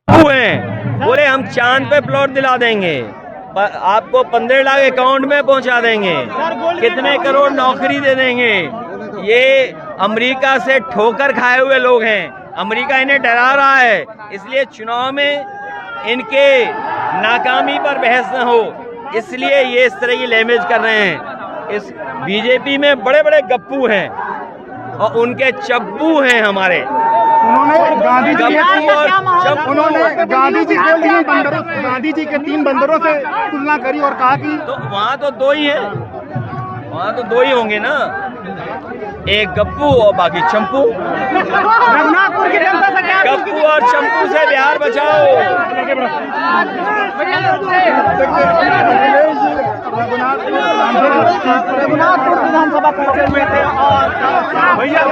हैं, बोले हम चांद पे प्लॉट दिला देंगे, आपको 15 लाख अकाउंट में पहुंचा देंगे, कितने करोड़ नौकरी दे देंगे। ये अमेरिका से ठोकर खाए हुए लोग हैं, अमेरिका इन्हें डरा रहा है, इसलिए चुनाव में इनके नाकामी पर बहस न हो, इसलिए ये इस तरह की लैंग्वेज कर रहे हैं। इस बीजेपी में बड़े बड़े गप्पू हैं और उनके चप्पू हैं हमारे। उन्होंने गांधी जी के 3 बंदरों से तुलना करी और कहा कि तो वहाँ तो 2 ही हैं, वहाँ तो 2 ही होंगे ना, एक गप्पू और बाकी चंपू। रघुनाथपुर की जनता से क्या गप्पू और चंपू से बिहार बचाओ। रघुनाथपुर विधानसभा पहुंचे हुए थे और भैया